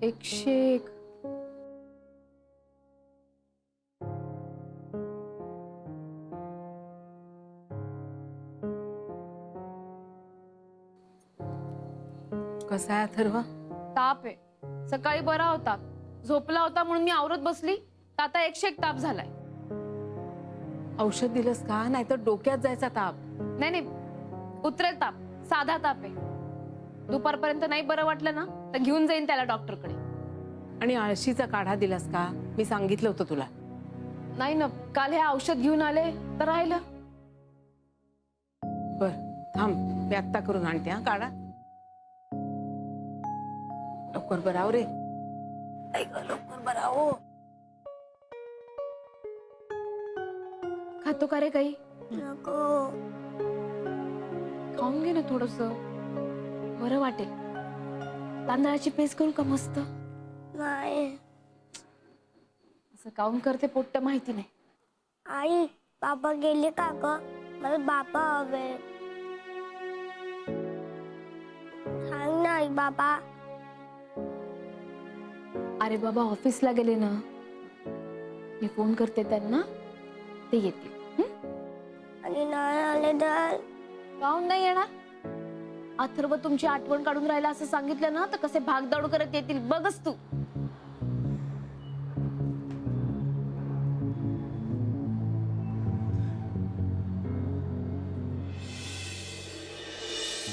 101. कसा आहे अथर्व? ताप आहे. सकाळी बरा होता, झोपला होता म्हणून मी आवरत बसली, तर आता 101 ताप झालाय. औषध दिलंस का? नाहीतर डोक्यात जायचा ताप. नाही नाही, उतरेल ताप, साधा ताप आहे. दुपारपर्यंत नाही बरं वाटलं ना तर घेऊन जाईन त्याला डॉक्टरकडे. आणि आळशीचा काढा दिलास का? मी सांगितलं होतं तुला. नाही ना, काल हे औषध घेऊन आले तर राहिलं. बर थांब, मी आत्ता करून आणते. हा काढा लवकर बराव रे. लवकर बराव. खातो का रे काही? नको. खाऊन घे ना थोडस, बरं वाटेल. तांदळाची पेस्ट करू का मस्त? नाही. असं काऊन करते पोट्ट माहिती नाही. आई, बाबा गेले का ग? मला बाबा हवे. सांग ना आई, बाबा. अरे बाबा ऑफिसला गेले ना, मी फोन करते त्यांना, ते येतील. आणि नाही आले तर? काऊन नाही येणार? अथर्व तुमची आठवण काढून राहिला असं सांगितलं ना तर कसे भागदौड करत येतील बघच तू.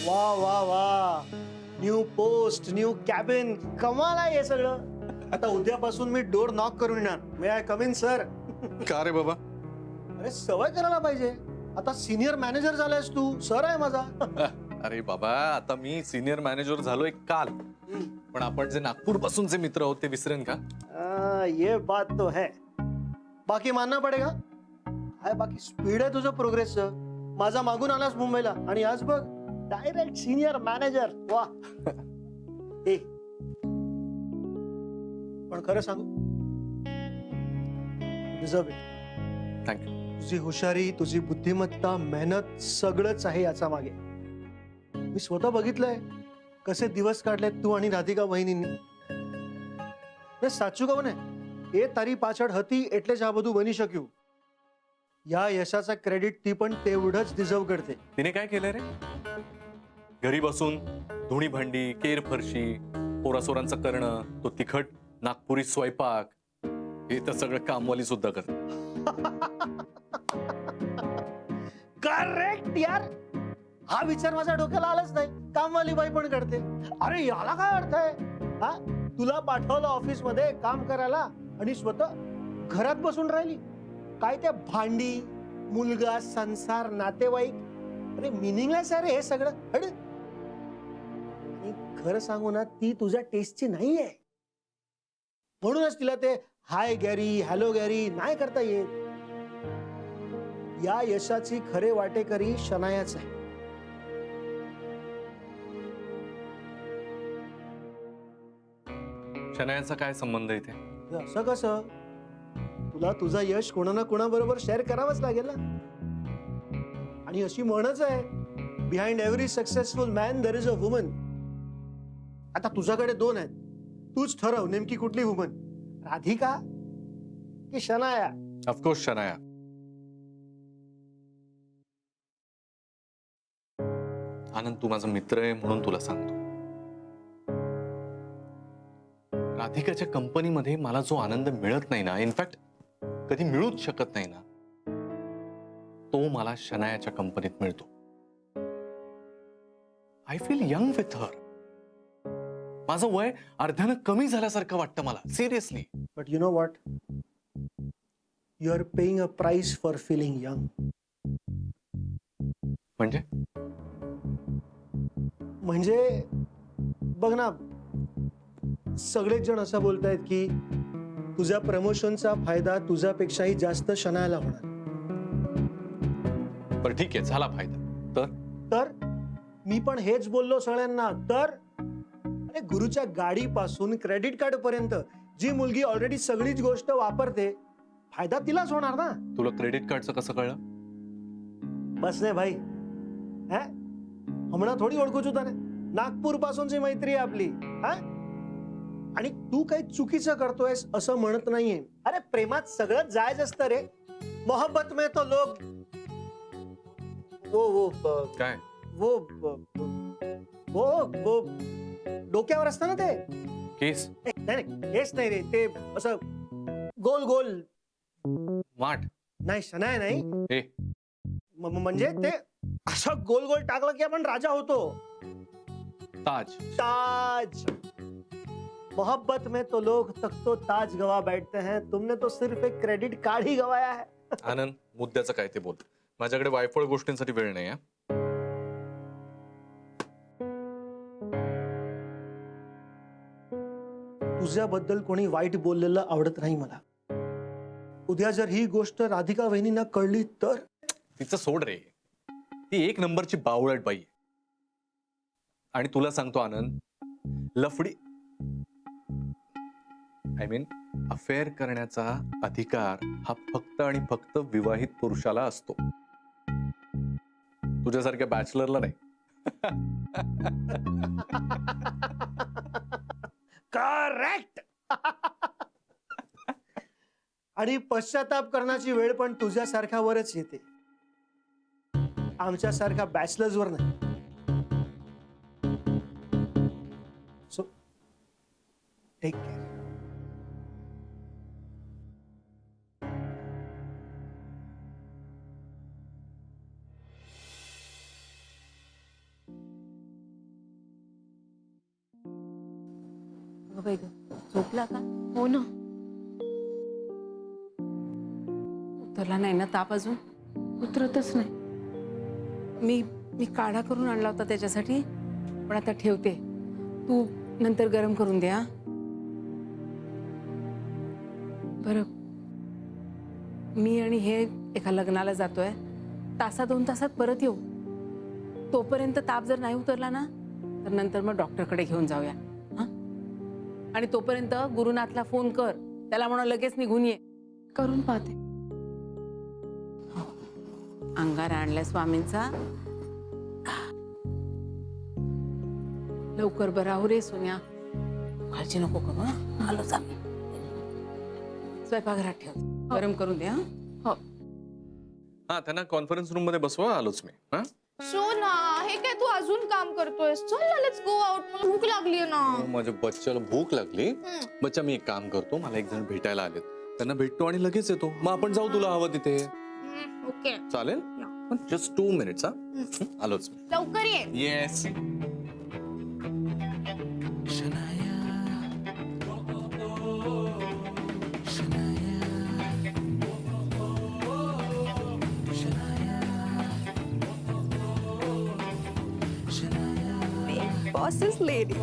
वा वा वा, न्यू पोस्ट, न्यू कॅबिन, कमाल आहे हे सगळं. आता उद्यापासून मी डोर नॉक करून येणार. मे आय कम इन सर? का रे बाबा? अरे सवय करायला पाहिजे. आता सिनियर मॅनेजर झालायस तू, सर आहे माझा. अरे बाबा, आता मी सिनियर मॅनेजर झालोय काल, पण आपण जे नागपूर पासूनचे मित्र आहोत ते विसरेन का? ये बात तो है. बाकी मानना पडेगा. हाय, बाकी स्पीड आहे तुझं प्रोग्रेसचं. माझा मागून आलास मुंबईला आणि आज बघ डायरेक्ट सिनियर मॅनेजर. वा. ए पण खरं सांगू, डिझर्व इट. थँक्यू. तुझी हुशारी, तुझी बुद्धिमत्ता, मेहनत सगळंच आहे याचा मागे. मी स्वतः बघितलंय कसे दिवस काढलेत तू आणि राधिका वहिनींनी. સાચું કહું ને, એ તારી પાછળ હતી એટલે જ આ બધું બની શક્યું. या यशाचा क्रेडिट ती पण तेवढंच डिझर्व करते. तिने काय केलं रे? घरी बसून धुणी भांडी, केर फरशी, पोरासोरांचं करणं, तो तिखट नागपुरी स्वयंपाक, हे तर सगळं कामवाली सुद्धा करते. करेक्ट यार. हा विचार माझ्या डोक्याला आलाच नाही. कामवाली बाई पण करते. अरे याला काय अर्थ आहे? हा, तुला पाठवलं ऑफिस मध्ये काम करायला आणि स्वतः घरात बसून राहिली. काय त्या भांडी, मुलगा, संसार, नातेवाईक, अरे मिनिंगलेस आहे रे हे सगळं. हड. आणि खरं सांगू ना, ती तुझ्या टेस्टची नाहीये. म्हणूनच तिला ते हाय गॅरी, हॅलो गॅरी नाही करता येत. या यशाची खरे वाटेकरी शनायाच आहे. शनायाचा काय संबंध इथे? असं कसं? तुला तुझा यश कोणा ना कोणाबरोबर शेअर करावंच लागेल ना. आणि अशी म्हणच आहे, behind every successful man there is a woman. आता तुझ्याकडे दोन आहेत. तूच ठरव नेमकी कुठली वुमन, राधिका की शनाया? ऑफकोर्स शनाया. आनंद, तू माझा मित्र आहे म्हणून तुला सांगतो. राधिकाच्या कंपनीमध्ये मला जो आनंद मिळत नाही ना, इनफॅक्ट कधी मिळूच शकत नाही ना, तो मला शनायाच्या कंपनीत मिळतो. I feel young with her. माझं वय अर्ध्यानं कमी झाल्यासारखं वाटतं मला, seriously. But you know what, you are paying a price for feeling young. म्हणजे बघ ना, सगळेच जण असं बोलतायत की तुझ्या प्रमोशनचा फायदा तुझ्यापेक्षाही जास्त शनायाला होणार. पण ठीक आहे, झाला फायदा तर मी पण हेच बोललो सगळ्यांना. तर अरे गुरुच्या गाडीपासून क्रेडिट कार्ड पर्यंत जी मुलगी ऑलरेडी सगळीच गोष्ट वापरते, फायदा तिलाच होणार ना. तुला क्रेडिट कार्डचं कसं कळलं? बस रे भाई, हमણાં थोडी ओळखू છું તને. नागपूर पासूनची मैत्री आहे आपली. हा, आणि तू काही चुकीचं करतोयस असं म्हणत नाहीये. अरे प्रेमात सगळं जायज असतं रे. मोहब्बत में तो लोग वो काय वो वो वो डोक्यावर असतं ना ते. केस नाही नाही हेच नाही रे, ते असं गोल गोल. माठ नाही शनाय नाही. हे म्हणजे ते असं गोल गोल टाकलं की आपण राजा होतो. ताज. ताज. मोहब्बत में तो लोग तख्तो ताज गवा बैठते हैं, तुमने तो सिर्फ एक क्रेडिट कार्ड ही गवाया है. आनंद मुद्द्याचं काय ते बोल. माझ्याकडे वायफळ गोष्टींसाठी वेळ नाही. तुझ्याबद्दल कोणी वाईट बोललेलं आवडत नाही मला. उद्या जर ही गोष्ट राधिका वहिनींना कळली तर. तिचं सोड रे, ती एक नंबरची बावळट बाई आहे. आणि तुला सांगतो आनंद, लफडी आय मीन अफेअर करण्याचा अधिकार हा फक्त आणि फक्त विवाहित पुरुषाला असतो, तुझ्यासारख्या बॅचलरला नाही. करेक्ट. आणि पश्चाताप करण्याची वेळ पण तुझ्यासारख्यावरच येते, आमच्यासारख्या बॅचलर्स वर नाही. So take care. बाई ग, झोपला का? हो ना. उतरला नाही ना ताप अजून? उतरतच नाही. मी काढा करून आणला होता त्याच्यासाठी, पण आता ठेवते. तू नंतर गरम करून दे. हा बरं, मी आणि हे एका लग्नाला जातोय. तासा 2 तासात परत येऊ. तोपर्यंत ताप जर नाही उतरला ना तर नंतर मग डॉक्टरकडे घेऊन जाऊया. हा, आणि तोपर्यंत गुरुनाथला फोन कर, त्याला म्हणा लगेच निघून ये. करून पाहते. अंगार आणलाय स्वामींचा. लवकर बरा हो रे सोन्या, काळजी नको करू. हा, आलोच आम्ही. स्वयंपाकघरात ठेव, गरम करून दे. हो. हा, त्यांना कॉन्फरन्स रूम मध्ये बसवा, आलोच मी. हा, सोना, हे काय तू अजून काम करतोयस? चल ना, लेट्स गो आउट. मला भूक लागली ना. माझ्या बच्चाला भूक लागली. बच्चा, मी एक काम करतो, मला एक जण भेटायला आलेत, त्यांना भेटतो आणि लगेच येतो. मग आपण जाऊ, तुला हवं तिथे. ओके, चालेल? Just 2 minutes. हा, आलोच मी. लवकर ये. येस. Boss's lady.